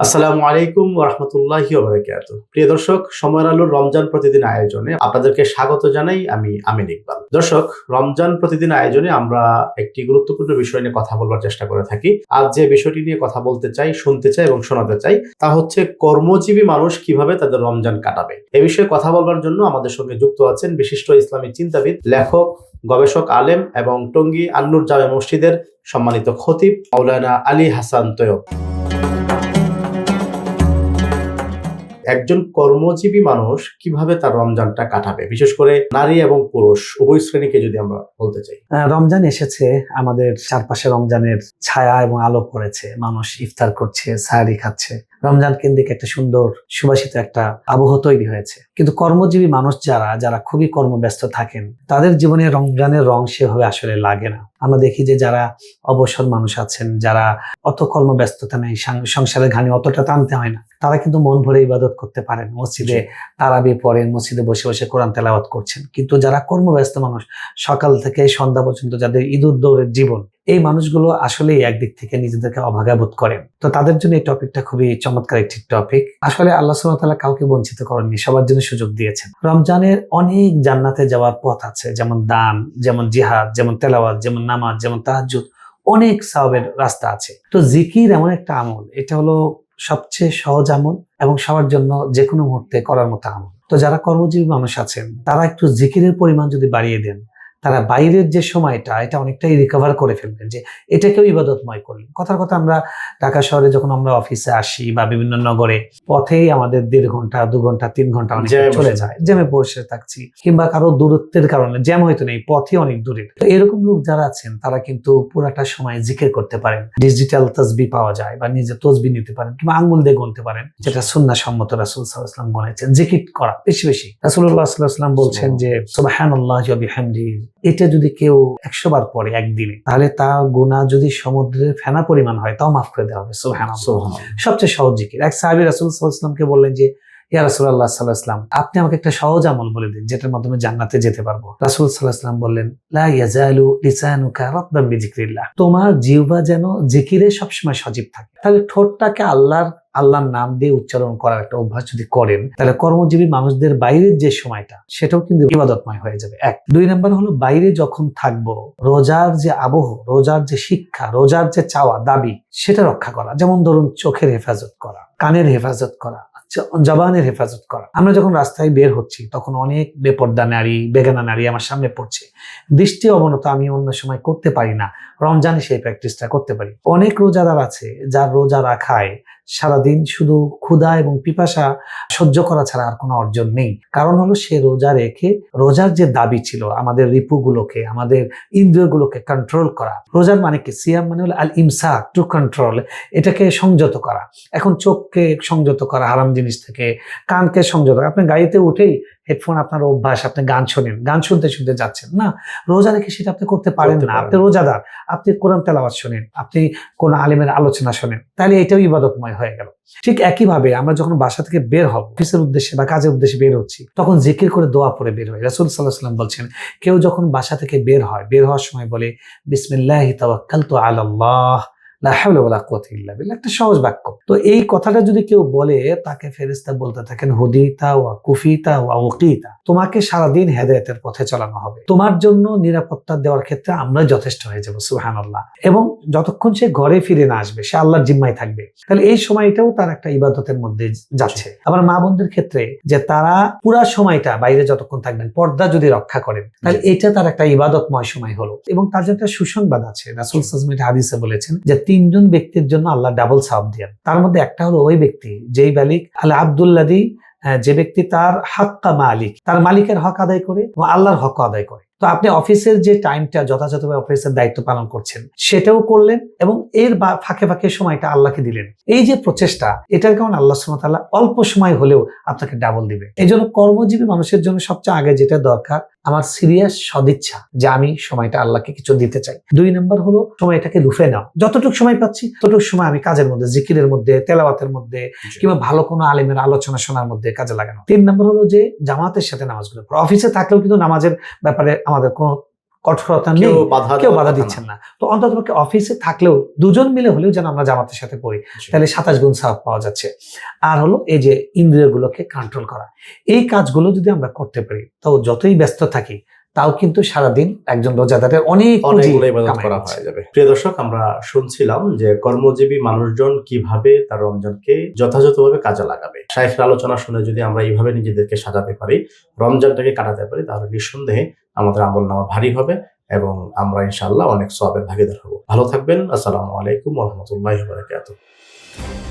আসসালামু আলাইকুম ওয়া রাহমাতুল্লাহি ওয়া বারাকাতুহু। প্রিয় দর্শক, সময়ের আলোর রমজান প্রতিদিন আয়োজনে আপনাদেরকে স্বাগত জানাই। আমি আমিন ইকবাল। দর্শক, রমজান প্রতিদিন আয়োজনে আমরা একটি গুরুত্বপূর্ণ বিষয় নিয়ে কথা বলবার চেষ্টা করে থাকি। আজ যে বিষয়টি নিয়ে কথা বলতে চাই, শুনতে চাই এবং শোনাতে চাই তা হচ্ছে কর্মজীবী মানুষ কিভাবে তাদের রমজান কাটাবে। এ বিষয়ে কথা বলবার জন্য আমাদের সঙ্গে যুক্ত আছেন বিশিষ্ট ইসলামী চিন্তাবিদ, লেখক, গবেষক, আলেম এবং টঙ্গী আন-নূর জামে মসজিদের সম্মানিত খতিব মাওলানা আলী হাসান তৈয়ব। একজন কর্মজীবী মানুষ কিভাবে তার রমজানটা কাটাবে, বিশেষ করে নারী এবং পুরুষ উভয় শ্রেণীকে যদি আমরা বলতে চাই। রমজান এসেছে, আমাদের চারপাশে রমজানের ছায়া এবং আলো পড়েছে, মানুষ ইফতার করছে, সাহারি খাচ্ছে, রমজান কেন্দ্রিক একটা সুন্দর সুবাসিত একটা আবহ তৈরি হয়েছে। কিন্তু কর্মজীবী মানুষ যারা খুবই কর্মব্যস্ত থাকেন, তাদের জীবনে রমজানের রং সেভাবে আসলে লাগে না। আমরা দেখি যে যারা অবসর মানুষ আছেন, যারা অত কর্মব্যস্ততা নেই, সংসারের ঘানি অতটা টানতে হয় না, তারা কিন্তু মন ভরে ইবাদত করতে পারেন। মসজিদে তারাবি পড়েন, মসজিদে বসে বসে কোরআন তেলাওয়াত করছেন। কিন্তু যারা কর্মব্যস্ত মানুষ, সকাল থেকে সন্ধ্যা পর্যন্ত যাদের ইদুর দৌড়ের জীবন, এই মানুষগুলো আসলেই একদিক থেকে নিজেদেরকে অভাগা বোধ করেন। তো তাদের জন্য এই টপিকটা খুবই চমৎকার একটি টপিক। আসলে আল্লাহ সুবহানাহু ওয়া তাআলা কাউকে বঞ্চিত করেননি, সবার জন্য সুযোগ দিয়েছেন। রমজানের অনেক জান্নাতে যাওয়ার পথ আছে, যেমন দান, যেমন জিহাদ, যেমন তেলাওয়াত, যেমন নামাজ, যেমন তাহাজ্জুদ, অনেক সওয়াবের রাস্তা আছে। তো জিকির এমন একটা আমল, এটা হলো সবচেয়ে সহজ আমল এবং সবার জন্য যে কোনো মুহূর্তে করার মতো আমল। তো যারা কর্মজীবী মানুষ আছেন, তারা একটু জিকিরের পরিমাণ যদি বাড়িয়ে দেন, তারা বাইরের যে সময়টা এটা অনেকটাই রিকভার করে ফেলবেন, যে এটাকেও ইবাদতময় করলেন। কথার কথা, আমরা ঢাকা শহরে যখন আমরা অফিসে আসি বা বিভিন্ন নগরে, পথেই আমাদের 1.5 ঘন্টা, 2 ঘন্টা, 3 ঘন্টা অনেক চলে যায়, জ্যামে বসে থাকছি, কিংবা কারো দূরত্বের কারণে জ্যাম হয়তো নেই, পথই অনেক দূরে। তো এরকম লোক যারা আছেন, তারা কিন্তু পুরাটা সময় জিকির করতে পারেন। ডিজিটাল তাসবিহ পাওয়া যায়, বা নিজে তসবিহ নিতে পারেন, কিংবা আঙ্গুল দিয়ে গুনতে পারেন, যেটা সুন্নাহ সম্মত। রাসূল সাল্লাল্লাহু আলাইহি ওয়াসাল্লাম বলেছেন জিকির করা বেশি বেশি। রাসূলুল্লাহ সাল্লাল্লাহু আলাইহি ওয়াসাল্লাম বলছেন যে সুবহানাল্লাহি ওয়া বিহামদিহি, এটা যদি কেউ 100 বার পড়ে একদিনে, তাহলে তার গুনাহ যদি সমুদ্রের ফেনা পরিমাণ হয়, তাও মাফ করে দেওয়া হবে। সুবহানাল্লাহ। সবচেয়ে সহজ জিকির। এক সাহাবী রাসূল সাল্লাল্লাহু আলাইহি ওয়াসাল্লামকে বললেন যে, ইয়া রাসূলুল্লাহ সাল্লাল্লাহু আলাইহি ওয়াসাল্লাম, আপনি আমাকে একটা সহজ আমল বলে দিন, যেটার মাধ্যমে জান্নাতে যেতে পারবো। রাসূল সাল্লাল্লাহু আলাইহি ওয়াসাল্লাম বললেন, লা ইয়াজালু লিসানুকা রাতবান বিযিকরিল্লাহ, তোমার জিহ্বা যেন জিকিরে সবসময় সজীব থাকে। তাহলে ঠোঁটটাকে আল্লাহর নাম দিয়ে উচ্চারণ করার একটা অভ্যাস যদি করেন, তাহলে কর্মজীবী মানুষদের বাইরের যে সময়টা, সেটাও কিন্তু ইবাদতময় হয়ে যাবে। 1 2 নাম্বার হলো, বাইরে যখন থাকবো, রোজার যে আবহ, রোজার যে শিক্ষা, রোজার যে চাওয়া দাবি, সেটা রক্ষা করা। যেমন ধরুন, চোখের হেফাজত করা, কানের হেফাজত করা, জবানের হেফাজত করা। আমরা যখন রাস্তায় বের হচ্ছি, তখন অনেক বেপর্দা নারী, বেগানা নারী আমার সামনে পড়ছে। দৃষ্টি অবনত আমি অন্য সময় করতে পারি না, রমজানে সেই প্র্যাকটিসটা করতে পারি। অনেক রোজাদার আছে, যার রোজা রাখায় সারাদিন শুধু ক্ষুধা এবং পিপাসা সহ্য করা ছাড়া আর কোনো অর্জন নেই। কারণ হলো, সে রোজা রেখে রোজার যে দাবি ছিল, আমাদের রিপুগুলোকে, আমাদের ইন্দ্রিয়গুলোকে কন্ট্রোল করা। রোজার মানে কি? সিয়াম মানে হলো আল ইমসাক, টু কন্ট্রোল, এটাকে সংযত করা। এখন চোখকে সংযত করা হারাম জিনিস থেকে, কানকে সংযত করা। আপনি গাড়িতে উঠেই হেডফোন আপনার অভ্যাস, আপনি গান শোনেন, গান শুনতে শুনতে যাচ্ছেন না, রোজা রেখে সেটা আপনি করতে পারেন না। আপনি রোজাদার, আপনি কোরআন তেলাওয়াত শোনেন, আপনি কোন আলেমের আলোচনা শোনেন, তাহলে এটাও ইবাদতময় হয়ে গেল। ঠিক একইভাবে আমরা যখন বাসা থেকে বের হব, অফিসের উদ্দেশ্যে বা কাজের উদ্দেশ্যে বের হচ্ছি, তখন জিকির করে দোয়া পড়ে বের হয়। রাসূল সাল্লাল্লাহু আলাইহি ওয়াসাল্লাম বলছেন, কেউ যখন বাসা থেকে বের হয়, বের হওয়ার সময় বলে, বিসমিল্লাহি তাওয়াক্কালতু আলাল্লাহ লা হাওলা ওয়ালা কুওয়াতা ইল্লা বিল্লাহ। একটা সহজ বাক্য। তো এই কথাটা যদি কেউ বলে, তাকে ফেরেশতা বলতে থাকেন, হুদিতা ওয়া কুফিতা ওয়া উকিতা, তোমাকে সারাদিন হেদায়েতের পথে চালানো হবে, তোমার জন্য নিরাপত্তা দেওয়ার ক্ষেত্রে আমরা যথেষ্ট হয়ে যাব। সুবহানাল্লাহ। এবং যতক্ষণ সে ঘরে ফিরে না আসবে, সে আল্লাহর জিম্মায় থাকবে। তাহলে এই সময়টাও তার একটা ইবাদতের মধ্যে যাচ্ছে। আবার মা বোনদের ক্ষেত্রে, যে তারা পুরা সময়টা বাইরে যতক্ষণ থাকবেন, পর্দা যদি রক্ষা করেন, তাহলে এটা তার একটা ইবাদতময় সময় হলো। এবং তার জন্য একটা সুসংবাদ আছে। রাসূল সাল্লাল্লাহু আলাইহি ওয়াসাল্লাম হাদিসে বলেছেন যে 3 জন ব্যক্তির জন্য আল্লাহ ডাবল সওয়াব দেন। তার মধ্যে একটা হলো ওই ব্যক্তি, যেই বালিক আল আব্দুল্লাযী, যে ব্যক্তি তার হাক্কা মালিক, তার মালিকের হক আদায় করে এবং আল্লাহর হক আদায় করে। তো আপনি অফিসের যে টাইমটা যথাযথভাবে অফিসের দায়িত্ব পালন করছেন, সেটাও করলেন এবং এর ফাঁকে ফাঁকে সময়টা আল্লাহকে দিলেন। এই যে প্রচেষ্টা, এটার কারণে আল্লাহ সুবহানাহু ওয়া তাআলা অল্প সময় হলেও আপনাকে ডাবল দিবে। এই জন্য কর্মজীবী মানুষের জন্য সবচেয়ে আগে যেটা দরকার, আমার সিরিয়াস সদিচ্ছা, যে আমি সময়টা আল্লাহকে কিছু দিতে চাই। 2 নম্বর হলো সময়টাকে লুফে নাও। যতটুকু সময় পাচ্ছি, ততটুকু সময় আমি কাজের মধ্যে, জিকিরের মধ্যে, তেলাওয়াতের মধ্যে, কিংবা ভালো কোনো আলেমের আলোচনা শোনার মধ্যে কাজে লাগানো। 3 নম্বর হলো যে জামাতের সাথে নামাজগুলো পড়া। অফিসে থাকলেও কিন্তু নামাজের ব্যাপারে আমাদের কঠোরতা নেই, কেউ বাধা কেউ দেওয়ার বাধা কথা দিচ্ছেন না। তো অন্ততপক্ষে অফিসে থাকলেও দুজন মিলে হলেও যেন আমরা জামাতের সাথে পড়ি, জি। তাহলে 27 গুণ সওয়াব পাওয়া যাচ্ছে। আর হলো এই যে ইন্দ্রিয়গুলোকে কন্ট্রোল করা, এই কাজগুলো যদি আমরা করতে পারি, তো যতই ব্যস্ত থাকি তাও কিন্তু সারাদিন একজন রোজাদারের অনেক পুঁজি অনেকগুলো ইবাদত কামাই করা হচ্ছে। হয়ে যাবে। প্রিয় দর্শক, আমরা শুনছিলাম যে কর্মজীবী মানুষজন কিভাবে তার রমজানকে যথাযথভাবে কাজে লাগাবে। শাইখের আলোচনা শুনে যদি আমরা এইভাবে নিজেদেরকে সাজাতে পারি, রমজানটাকে কাটাতে পারি, তাহলে নিঃসন্দেহে আমাদের আমলনামা ভারী হবে এবং আমরা ইনশাআল্লাহ অনেক সওয়াবের ভাগীদার হব। ভালো থাকবেন। আসসালামু আলাইকুম ওয়া রাহমাতুল্লাহি ওয়া বারাকাতুহু।